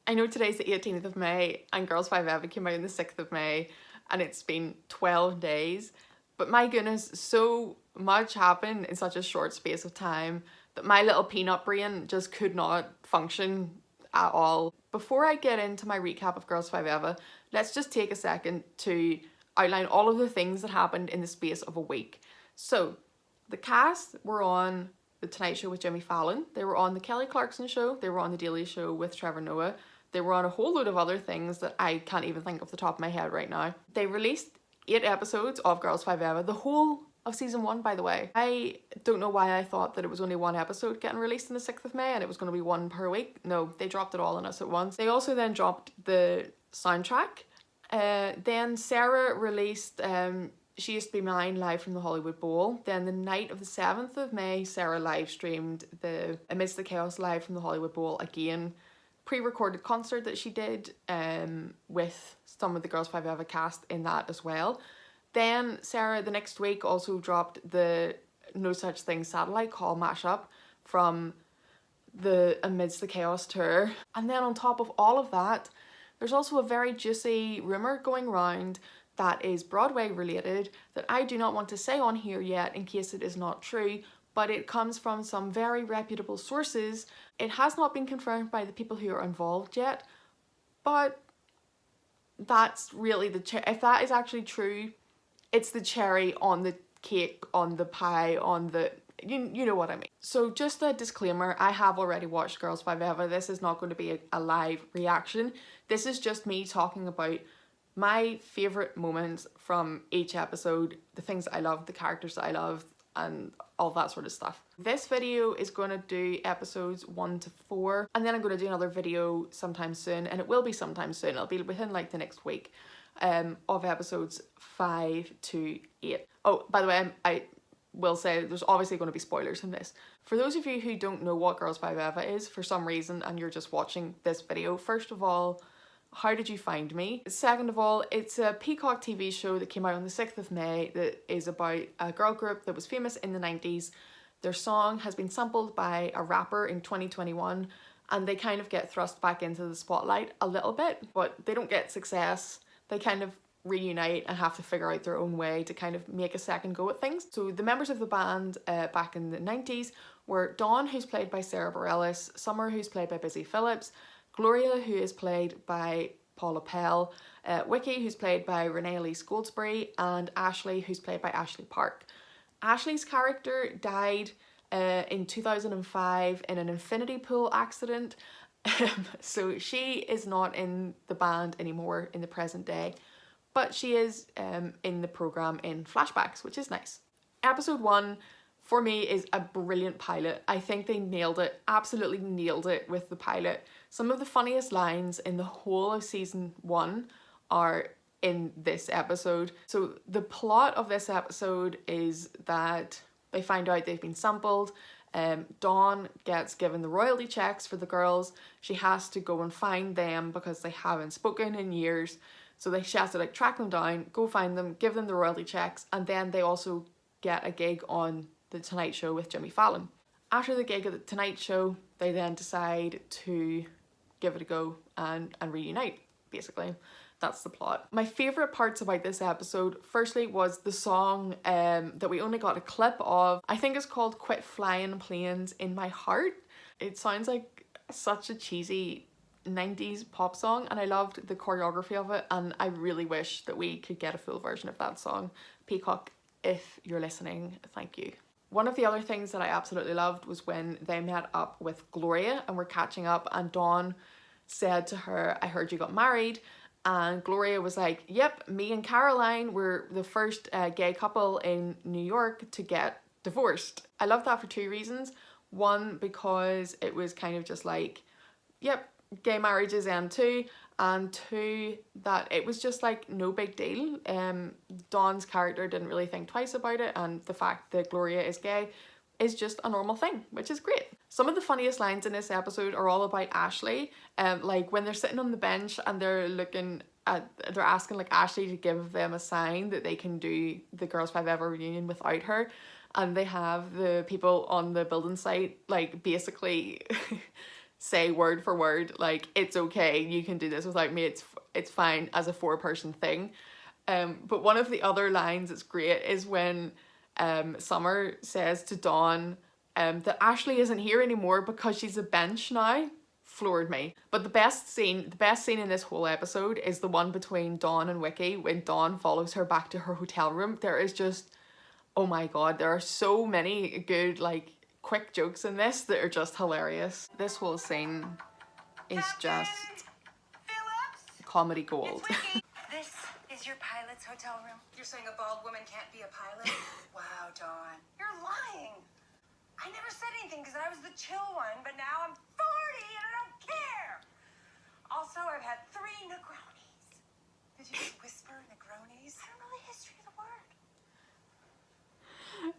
I know today's the 18th of May and Girls5eva came out on the 6th of May and it's been 12 days, but my goodness, so much happened in such a short space of time that my little peanut brain just could not function at all. Before I get into my recap of Girls5eva, let's just take a second to outline all of the things that happened in the space of a week. So, the cast were on The Tonight Show with Jimmy Fallon, they were on The Kelly Clarkson Show, they were on The Daily Show with Trevor Noah, they were on a whole load of other things that I can't even think off the top of my head right now. They released 8 episodes of Girls5eva, the whole of season 1, by the way. I don't know why I thought that it was only 1 episode getting released on the 6th of May and it was going to be 1 per week. No, they dropped it all on us at once. They also then dropped the soundtrack. Then Sara released She Used to Be Mine live from the Hollywood Bowl. Then the night of the 7th of May, Sara live streamed the Amidst the Chaos live from the Hollywood Bowl again. Pre-recorded concert that she did with some of the Girls5eva cast in that as well. Then Sara the next week also dropped the No Such Thing satellite call mashup from the Amidst the Chaos tour. And then on top of all of that, there's also a very juicy rumour going around that is Broadway related that I do not want to say on here yet in case it is not true, but it comes from some very reputable sources. It has not been confirmed by the people who are involved yet, but that's really if that is actually true, it's the cherry on the cake, on the pie, on the, you know what I mean. So just a disclaimer, I have already watched Girls5eva. This is not going to be a live reaction. This is just me talking about my favourite moments from each episode, the things that I loved, the characters that I loved, and all that sort of stuff. This video is going to do episodes 1 to 4, and then I'm going to do another video sometime soon, and it will be sometime soon, it'll be within like the next week, of episodes 5 to 8. Oh, by the way, I will say there's obviously going to be spoilers in this. For those of you who don't know what Girls5eva is for some reason and you're just watching this video, first of all, how did you find me? Second of all, it's a Peacock TV show that came out on the 6th of May that is about a girl group that was famous in the 90s. Their song has been sampled by a rapper in 2021 and they kind of get thrust back into the spotlight a little bit, but they don't get success. They kind of reunite and have to figure out their own way to kind of make a second go at things. So the members of the band back in the 90s were Dawn, who's played by Sara Bareilles, Summer, who's played by Busy Phillips, Gloria, who is played by Paula Pell, Wiki, who's played by Renee Elise Goldsberry, and Ashley, who's played by Ashley Park. Ashley's character died in 2005 in an infinity pool accident, so she is not in the band anymore in the present day, but she is in the programme in flashbacks, which is nice. Episode 1 for me is a brilliant pilot. I think they nailed it, absolutely nailed it with the pilot. Some of the funniest lines in the whole of season 1 are in this episode. So the plot of this episode is that they find out they've been sampled. Dawn gets given the royalty checks for the girls. She has to go and find them because they haven't spoken in years. So she has to like track them down, go find them, give them the royalty checks, and then they also get a gig on The Tonight Show with Jimmy Fallon. After the gig at The Tonight Show, they then decide to give it a go and reunite, basically. That's the plot. My favourite parts about this episode, firstly, was the song that we only got a clip of. I think it's called Quit Flying Planes in My Heart. It sounds like such a cheesy 90s pop song and I loved the choreography of it, and I really wish that we could get a full version of that song. Peacock, if you're listening, thank you. One of the other things that I absolutely loved was when they met up with Gloria and were catching up, and Dawn said to her, I heard you got married, and Gloria was like, yep, me and Caroline were the first gay couple in New York to get divorced. I love that for 2 reasons. One, because it was kind of just like, yep, gay marriages end too, and 2, that it was just like no big deal. Dawn's character didn't really think twice about it, and the fact that Gloria is gay is just a normal thing, which is great. Some of the funniest lines in this episode are all about Ashley, like when they're sitting on the bench and they're asking like Ashley to give them a sign that they can do the Girls5eva reunion without her, and they have the people on the building site like basically say word for word, like, it's okay, you can do this without me, it's fine as a 4-person thing. But one of the other lines that's great is when Summer says to Dawn that Ashley isn't here anymore because she's a bench now. Floored me. But the best scene in this whole episode is the one between Dawn and Wiki when Dawn follows her back to her hotel room. There is just, oh my god, there are so many good, like, quick jokes in this that are just hilarious. This whole scene is just comedy gold. This is your pilot's hotel room? You're saying a bald woman can't be a pilot? Wow, Dawn. You're lying. I never said anything because I was the chill one, but now I'm 40 and I don't care. Also, I've had 3 Negronis. Did you just whisper Negronis? I don't know the history of the word.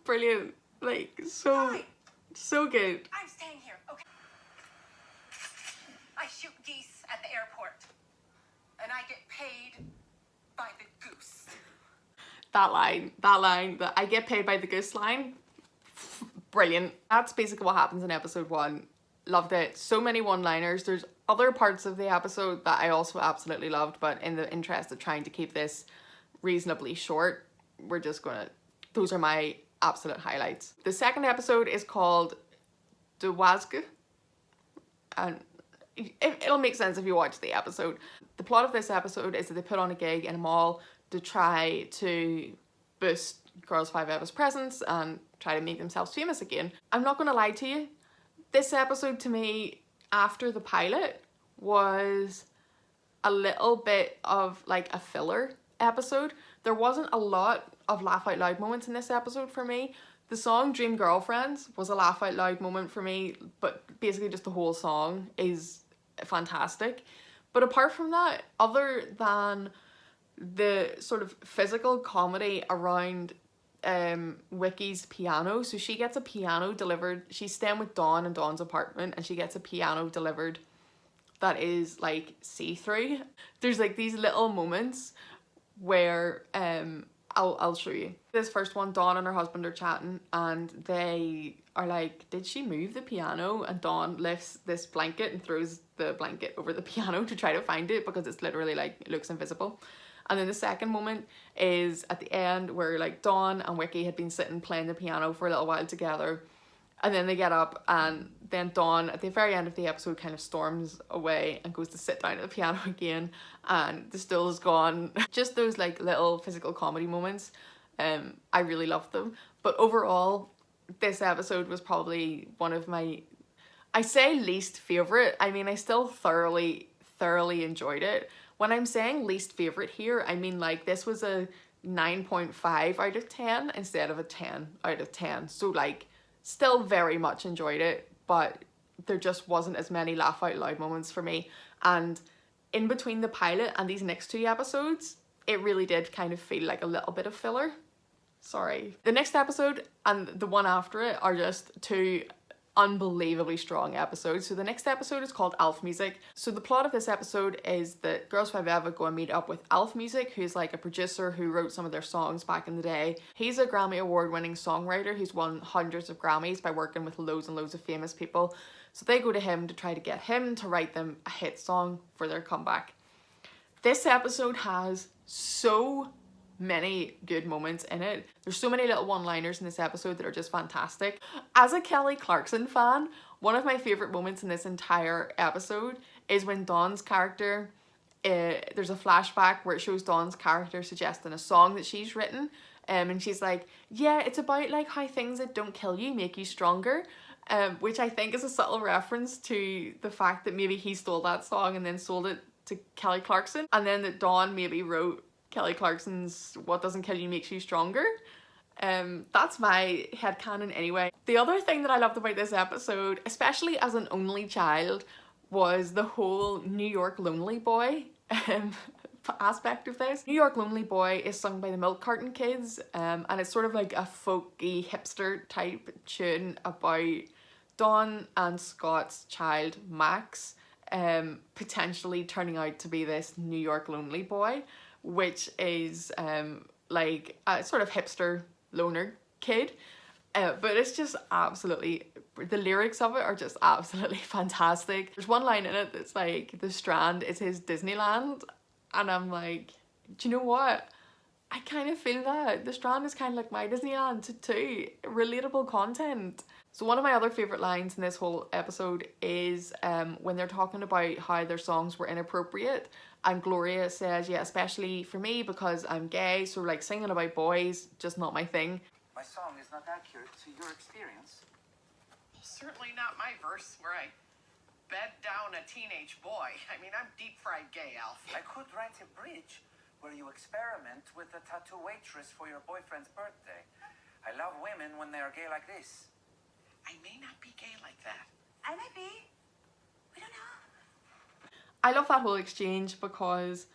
Brilliant. Like, so good. I'm staying here, okay? I shoot geese at the airport, and I get paid by the goose. That line, that I get paid by the goose line, brilliant. That's basically what happens in episode 1. Loved it. So many one-liners. There's other parts of the episode that I also absolutely loved, but in the interest of trying to keep this reasonably short, we're just gonna, those are my absolute highlights. The second episode is called De Wazge, and it'll make sense if you watch the episode. The plot of this episode is that they put on a gig in a mall to try to boost Girls5eva's presence and try to make themselves famous again. I'm not gonna lie to you, this episode to me, after the pilot, was a little bit of like a filler episode. There wasn't a lot of laugh out loud moments in this episode for me. The song Dream Girlfriends was a laugh out loud moment for me, but basically just the whole song is fantastic. But apart from that, other than the sort of physical comedy around Wiki's piano, so she gets a piano delivered, she's staying with Dawn in Dawn's apartment and she gets a piano delivered that is like see-through. There's like these little moments where I'll show you. This first one, Dawn and her husband are chatting and they are like, did she move the piano? And Dawn lifts this blanket and throws the blanket over the piano to try to find it because it's literally like, it looks invisible. And then the second moment is at the end where like Dawn and Wiki had been sitting playing the piano for a little while together, and then they get up and then Dawn at the very end of the episode kind of storms away and goes to sit down at the piano again and the stool is gone. Just those like little physical comedy moments, I really loved them. But overall, this episode was probably one of my, I say least favourite, I mean I still thoroughly enjoyed it. When I'm saying least favourite here, I mean like this was a 9.5 out of 10 instead of a 10 out of 10. So like still very much enjoyed it, but there just wasn't as many laugh out loud moments for me. And in between the pilot and these next 2 episodes, it really did kind of feel like a little bit of filler. Sorry. The next episode and the one after it are just 2 unbelievably strong episodes. So the next episode is called Elf Music. So the plot of this episode is that Girls5eva go and meet up with Elf Music, who's like a producer who wrote some of their songs back in the day. He's a Grammy Award winning songwriter who's won hundreds of Grammys by working with loads and loads of famous people. So they go to him to try to get him to write them a hit song for their comeback. This episode has so many good moments in it. There's so many little one-liners in this episode that are just fantastic. As a Kelly Clarkson fan, one of my favorite moments in this entire episode is when Dawn's character, there's a flashback where it shows Dawn's character suggesting a song that she's written, and she's like, yeah, it's about like how things that don't kill you make you stronger, which I think is a subtle reference to the fact that maybe he stole that song and then sold it to Kelly Clarkson, and then that Dawn maybe wrote Kelly Clarkson's What Doesn't Kill You Makes You Stronger. That's my headcanon anyway. The other thing that I loved about this episode, especially as an only child, was the whole New York Lonely Boy aspect of this. New York Lonely Boy is sung by the Milk Carton Kids, and it's sort of like a folky hipster type tune about Dawn and Scott's child Max potentially turning out to be this New York Lonely Boy, which is like a sort of hipster loner kid. But it's just absolutely, the lyrics of it are just absolutely fantastic. There's one line in it that's like, the Strand is his Disneyland, and I'm like, do you know what? I kind of feel that. The Strand is kind of like my Disneyland too. Relatable content. So one of my other favourite lines in this whole episode is when they're talking about how their songs were inappropriate, and Gloria says, yeah, especially for me because I'm gay, so like singing about boys, just not my thing. My song is not accurate to your experience. Certainly not my verse where I bed down a teenage boy. I mean, I'm deep-fried gay, Alf. I could write a bridge where you experiment with a tattoo waitress for your boyfriend's birthday. I love women when they are gay like this. I may not be gay like that. I might be. We don't know. I love that whole exchange because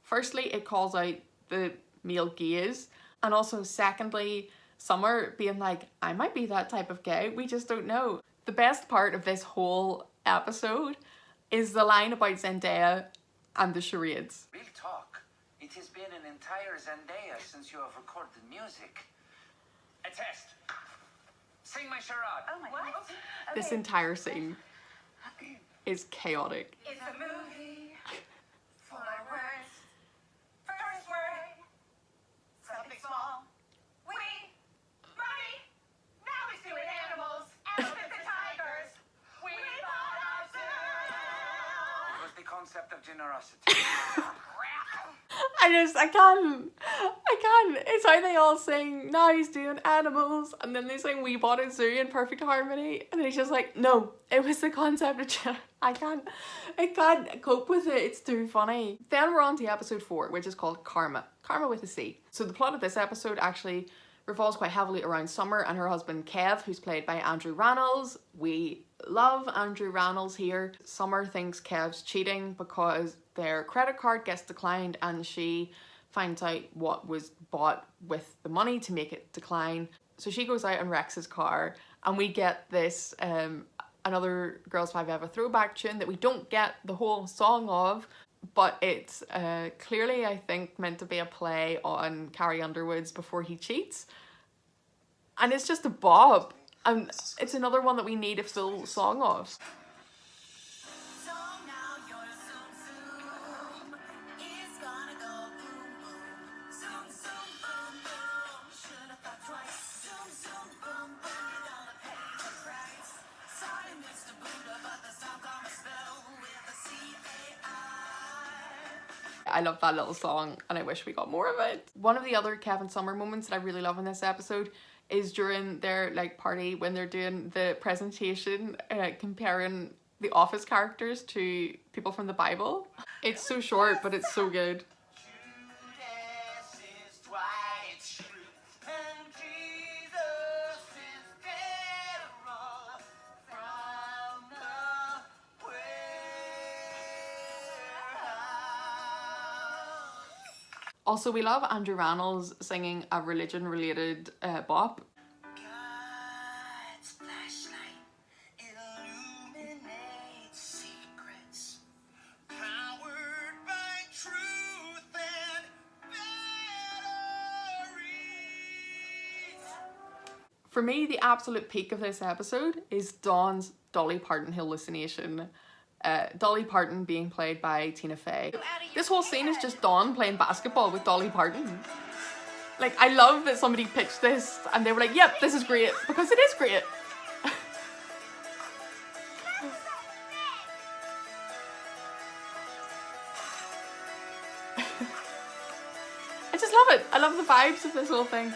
firstly it calls out the male gaze, and also secondly Summer being like, I might be that type of gay, we just don't know. The best part of this whole episode is the line about Zendaya and the charades. Real talk. It has been an entire Zendaya since you have recorded music. A test. Sing my charade. Oh my God. This entire scene is chaotic. It's a movie. For my words. First word. Something small. We. Money. Now we see it animals. Elephants and tigers. We thought of zoo. It was the concept of generosity. I can't. It's how they all sing, now he's doing animals, and then they sing We Bought a Zoo in perfect harmony, and then he's just like, no, it was the concept of I can't cope with it, it's too funny. Then we're on to episode 4, which is called Karma with a C. So the plot of this episode actually revolves quite heavily around Summer and her husband Kev, who's played by Andrew Rannells. We love Andrew Rannells here. Summer thinks Kev's cheating because their credit card gets declined, and she finds out what was bought with the money to make it decline. So she goes out and wrecks his car, and we get this another Girls5eva throwback tune that we don't get the whole song of, but it's clearly, I think, meant to be a play on Carrie Underwood's Before He Cheats, and it's just a bop, and it's another one that we need a full song of. I love that little song and I wish we got more of it. One of the other Kevin Summer moments that I really love in this episode is during their like party when they're doing the presentation comparing the Office characters to people from the Bible. It's so short but it's so good. Also, we love Andrew Rannells singing a religion-related bop. God's flashlight illuminates secrets. Powered by truth and batteries. For me, the absolute peak of this episode is Dawn's Dolly Parton hallucination. Dolly Parton being played by Tina Fey. This whole scene is just Dawn playing basketball with Dolly Parton. Like, I love that somebody pitched this and they were like, yep, this is great, because it is great. I just love it. I love the vibes of this whole thing.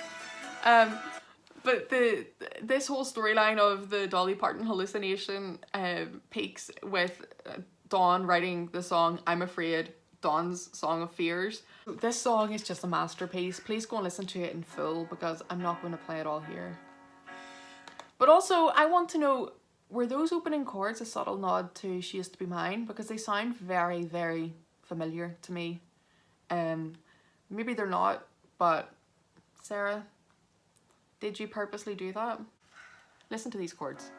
But this whole storyline of the Dolly Parton hallucination peaks with Dawn writing the song I'm Afraid, Dawn's Song of Fears. This song is just a masterpiece. Please go and listen to it in full because I'm not going to play it all here. But also, I want to know, were those opening chords a subtle nod to She Used to Be Mine? Because they sound very, very familiar to me. Maybe they're not, but Sarah, did you purposely do that? Listen to these chords.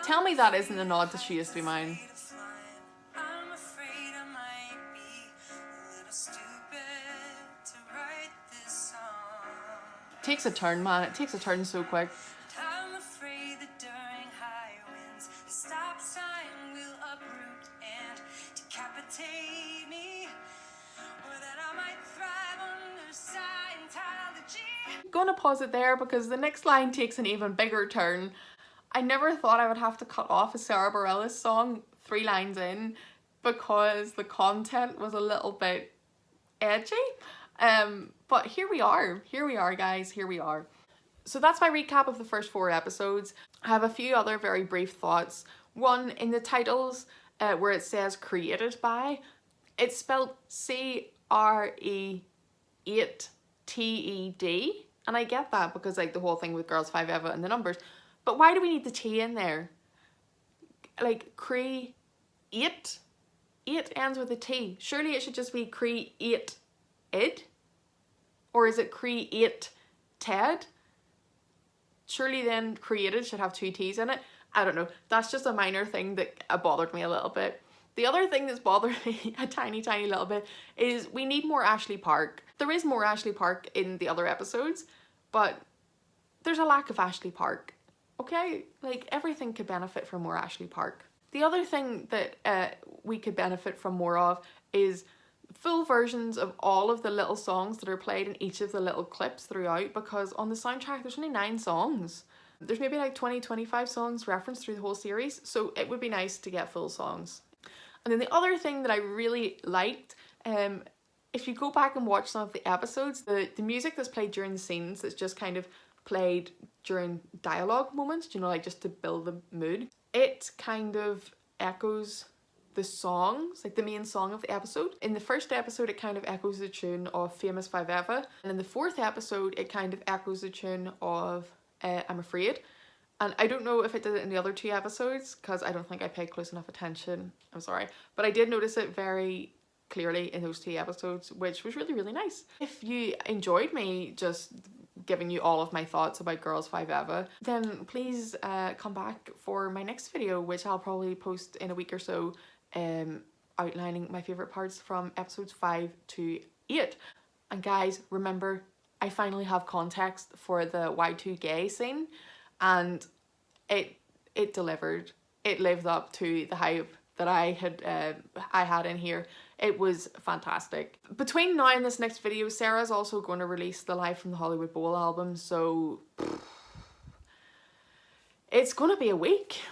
Tell me that isn't a nod to She Used to Be Mine. I'm afraid I might be a little stupid to write this song. takes a turn, man. It takes a turn so quick. I'm afraid that during high winds, the stop sign will uproot and decapitate me, or that I might thrive under Scientology. I'm gonna pause it there because the next line takes an even bigger turn. I never thought I would have to cut off a Sara Bareilles song 3 lines in because the content was a little bit edgy. But here we are guys, here we are. So that's my recap of the first 4 episodes. I have a few other very brief thoughts. One, in the titles where it says created by, it's spelled C-R-E-8-T-E-D, and I get that because like the whole thing with Girls5eva and the numbers, but why do we need the T in there? Like create, 8 ends with a T. Surely it should just be create id, or is it create ted? Surely then created should have 2 T's in it. I don't know. That's just a minor thing that bothered me a little bit. The other thing that's bothered me a tiny little bit is we need more Ashley Park. There is more Ashley Park in the other episodes, but there's a lack of Ashley Park. Okay? Like, everything could benefit from more Ashley Park. The other thing that we could benefit from more of is full versions of all of the little songs that are played in each of the little clips throughout, because on the soundtrack there's only 9 songs. There's maybe like 20-25 songs referenced through the whole series, so it would be nice to get full songs. And then the other thing that I really liked, if you go back and watch some of the episodes, the music that's played during the scenes that's just kind of played during dialogue moments, you know, like just to build the mood, it kind of echoes the songs, like the main song of the episode. In the first episode it kind of echoes the tune of Famous 5eva, and in the 4th episode it kind of echoes the tune of I'm Afraid. And I don't know if it did it in the other 2 episodes because I don't think I paid close enough attention, I'm sorry, but I did notice it very clearly in those 2 episodes, which was really nice. If you enjoyed me just giving you all of my thoughts about Girls5eva, then please come back for my next video, which I'll probably post in a week or so, outlining my favourite parts from episodes 5 to 8. And guys, remember, I finally have context for the Y2Gay scene, and it delivered. It lived up to the hype that I had in here. It was fantastic. Between now and this next video, Sarah's also going to release the Live from the Hollywood Bowl album, so it's gonna be a week.